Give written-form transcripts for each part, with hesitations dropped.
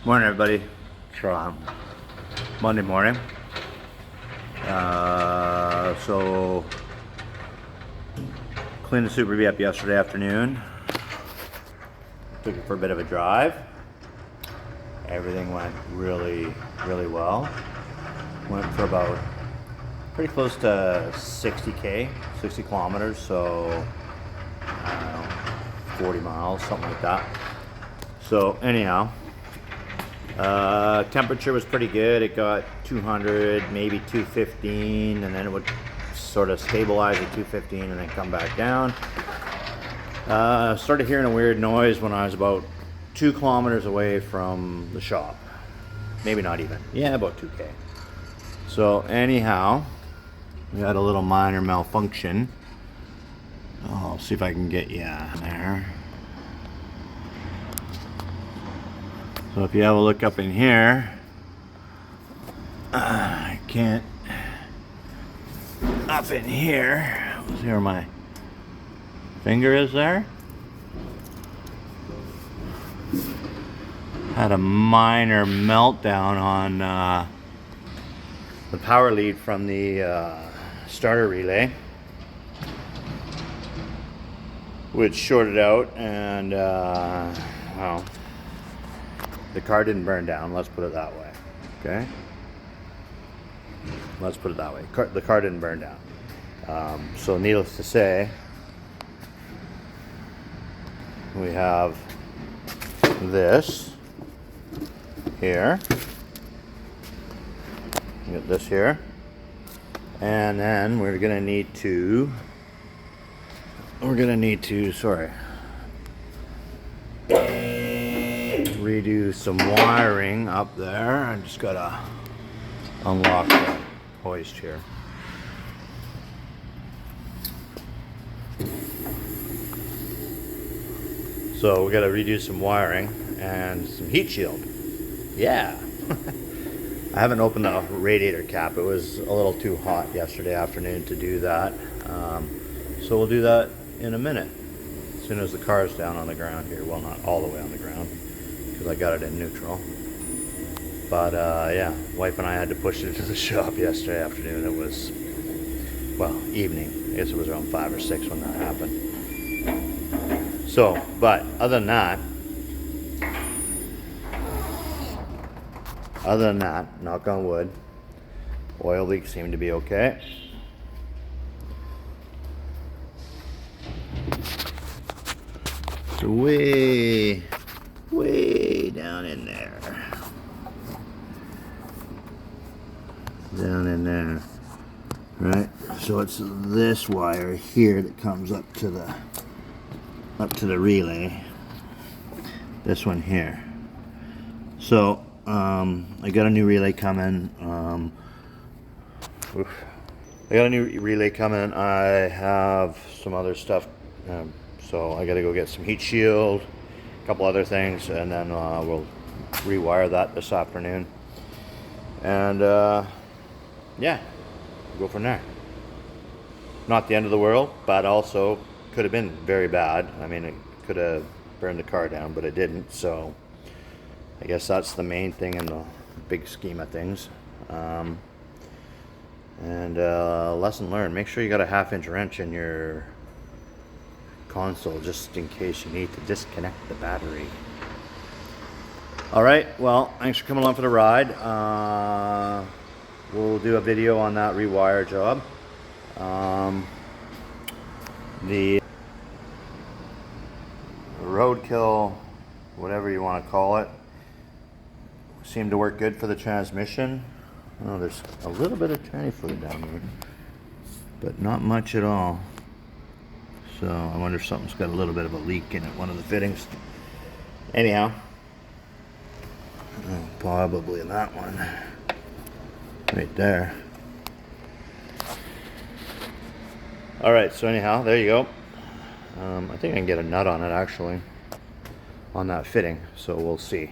Morning, everybody. It's Monday morning. So cleaned the Super Bee up yesterday afternoon. Took it for a bit of a drive. Everything went really well. Went for about pretty close to 60K, 60 kilometers, so I don't know, 40 miles, something like that. So anyhow, temperature was pretty good. It got 200, maybe 215, and then it would sort of stabilize at 215 and then come back down. Started hearing a weird noise when I was about 2 kilometers away from the shop. Maybe not even. Yeah, about 2K. So anyhow, we had a little minor malfunction. I'll see if I can get you there. So if you have a look up in here, I can't, up in here, see where my finger is there? Had a minor meltdown on the power lead from the starter relay, which shorted out, and well, the car didn't burn down, let's put it that way. Okay? Let's put it that way. The car didn't burn down. So needless to say, we have this here. We got this here. And then we're gonna need to redo some wiring up there. I just gotta unlock the hoist here. So we gotta redo some wiring and some heat shield. Yeah. I haven't opened the radiator cap. It was a little too hot yesterday afternoon to do that. So we'll do that in a minute, as soon as the car is down on the ground here. Well, not all the way on the ground, because I got it in neutral. But yeah, wife and I had to push it into the shop yesterday afternoon. It was, well, evening. I guess it was around 5 or 6 when that happened. So, but other than that, knock on wood, oil leaks seem to be okay. So way down in there. Down in there. Right? So it's this wire here that comes up to the relay. This one here. So I got a new relay coming. I have some other stuff. So I got to go get some heat shield, a couple other things, and then we'll rewire that this afternoon. And yeah, go from there. Not the end of the world, but also could have been very bad. I mean, it could have burned the car down, but it didn't. So I guess that's the main thing in the big scheme of things. And lesson learned, make sure you got a 1/2-inch wrench in your console just in case you need to disconnect the battery. Alright, well, thanks for coming along for the ride. We'll do a video on that rewire job. The roadkill, whatever you want to call it, seemed to work good for the transmission. Oh, there's a little bit of tranny fluid down there, but not much at all. So I wonder if something's got a little bit of a leak in it, one of the fittings. Anyhow, probably that one right there. Alright, so anyhow, there you go. I think I can get a nut on it actually, on that fitting, so we'll see.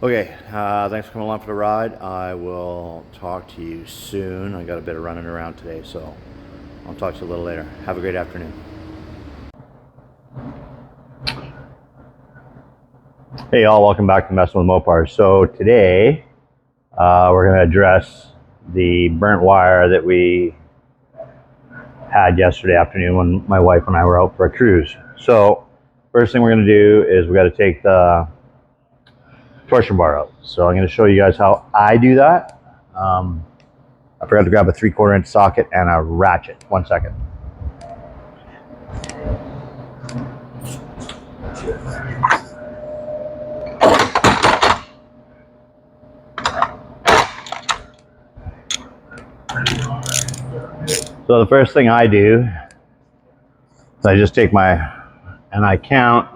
Okay, thanks for coming along for the ride. I will talk to you soon. I got a bit of running around today, so I'll talk to you a little later. Have a great afternoon. Hey y'all, welcome back to Messing with Mopar. So today we're going to address the burnt wire that we had yesterday afternoon when my wife and I were out for a cruise. So first thing we're going to do is we got to take the torsion bar out. So I'm going to show you guys how I do that. I forgot to grab a 3/4 inch socket and a ratchet. 1 second. So the first thing I do is I just take and I count,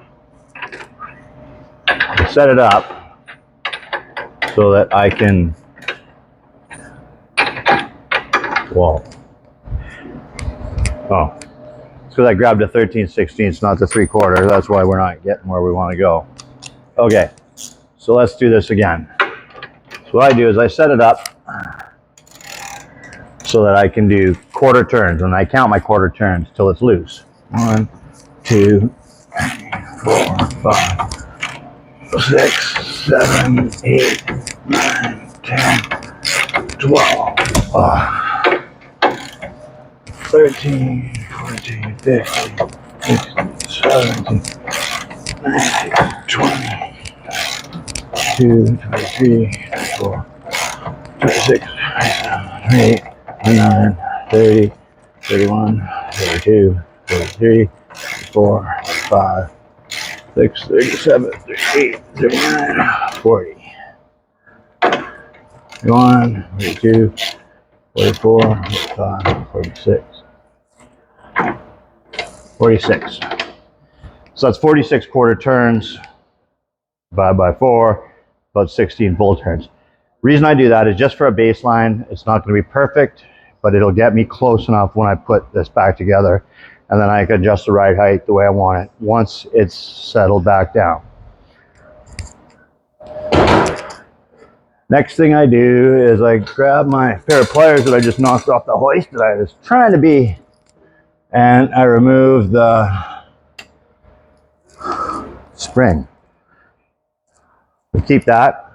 set it up so that I can, well, oh, it's because I grabbed a 13/16, not the 3/4. That's why we're not getting where we want to go. Okay, so let's do this again. So what I do is I set it up so that I can do quarter turns, and I count my quarter turns till it's loose. 1, 2, 3, 4, 5, 6, 7, 8, 9, 10, 12, 13, 14, 15, 16, 17, 19, 20, 22, 23, 24, 26, 27, 28, 29, 30, 31, 32, 33, 34, 35, 36, 37, 38, 39, 40, 41, 42, 44, 45, 46, 46. So that's 46 quarter turns, divided by 4, about 16 full turns. Reason I do that is just for a baseline. It's not going to be perfect, but it'll get me close enough when I put this back together, and then I can adjust the ride height the way I want it once it's settled back down. Next thing I do is I grab my pair of pliers that I just knocked off the hoist that I was trying to be, and I remove the spring. We keep that.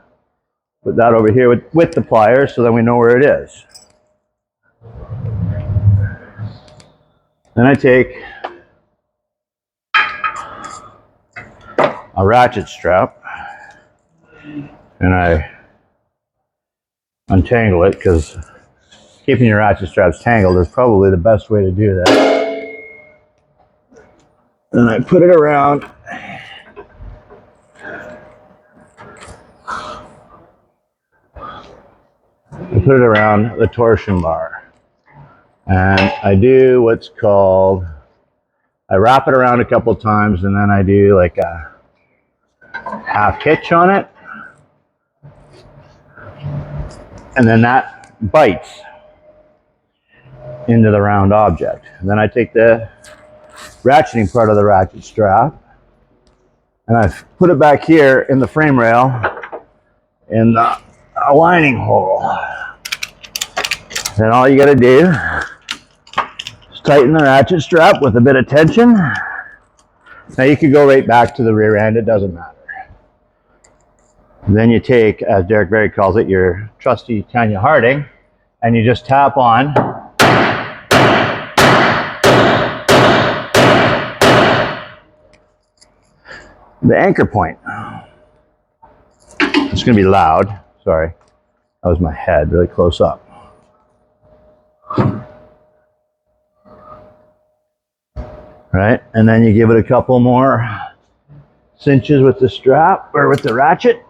Put that over here with the pliers so then we know where it is. Then I take a ratchet strap and I untangle it, because keeping your ratchet straps tangled is probably the best way to do that. Then I put it around the torsion bar, and I do what's called, I wrap it around a couple times, and then I do like a half hitch on it, and then that bites into the round object. And then I take the ratcheting part of the ratchet strap and I put it back here in the frame rail in the aligning hole. Then all you gotta do is tighten the ratchet strap with a bit of tension. Now you could go right back to the rear end, it doesn't matter. Then you take, as Derek Berry calls it, your trusty Tanya Harding, and you just tap on the anchor point. It's going to be loud. Sorry. That was my head really close up. Right? And then you give it a couple more cinches with the strap or with the ratchet.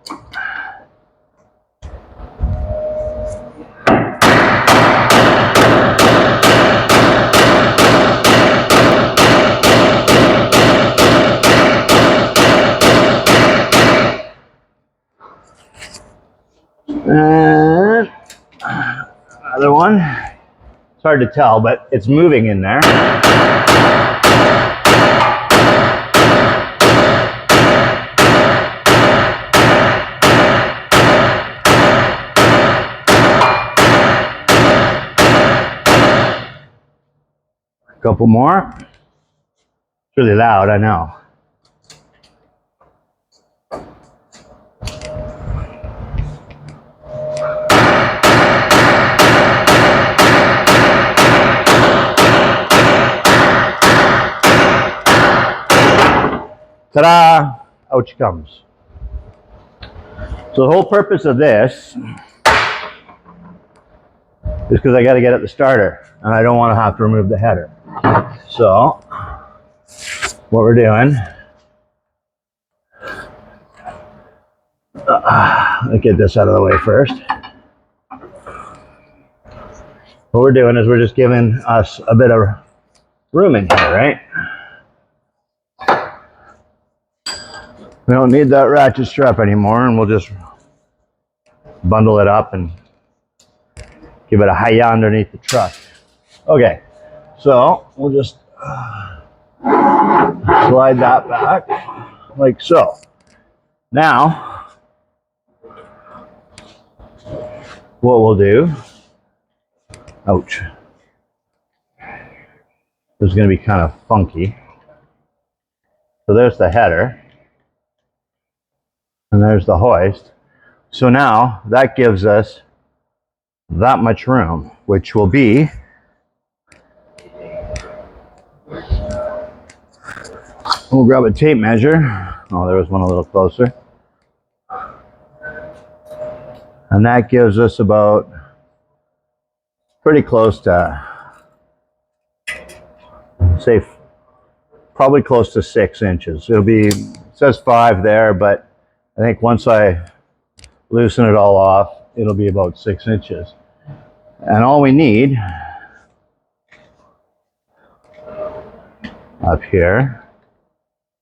And another one. It's hard to tell, but it's moving in there. A couple more. It's really loud, I know. Ta-da! Out she comes. So the whole purpose of this is because I got to get at the starter, and I don't want to have to remove the header. So what we're doing, let's get this out of the way first. What we're doing is we're just giving us a bit of room in here, right? We don't need that ratchet strap anymore, and we'll just bundle it up and give it a hi-ya underneath the truck. Okay, so we'll just slide that back like so. Now, what we'll do, ouch, this is going to be kind of funky. So there's the header, and there's the hoist. So now that gives us that much room, which will be we'll grab a tape measure. Oh, there was one a little closer. And that gives us about pretty close to, say, probably close to 6 inches. It'll be, it says 5 there, but I think once I loosen it all off, it'll be about 6 inches. And all we need up here,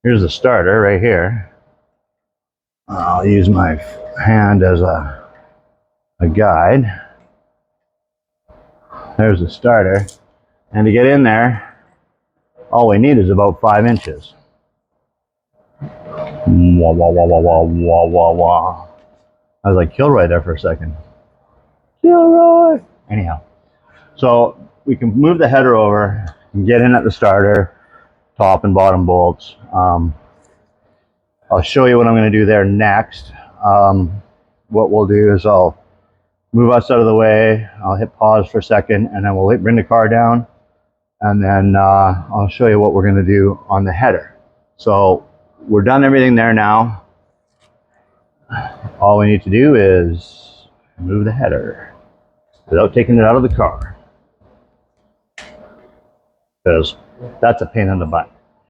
here's the starter right here. I'll use my hand as a guide. There's the starter. And to get in there, all we need is about 5 inches. Wah, wah, wah, wah, wah, wah, wah, wah. I was like Kilroy there for a second. Kilroy! Anyhow, so we can move the header over and get in at the starter, top and bottom bolts. I'll show you what I'm going to do there next. What we'll do is I'll move us out of the way. I'll hit pause for a second, and then we'll bring the car down, and then I'll show you what we're going to do on the header. So we're done everything there now. All we need to do is move the header without taking it out of the car, because that's a pain in the butt.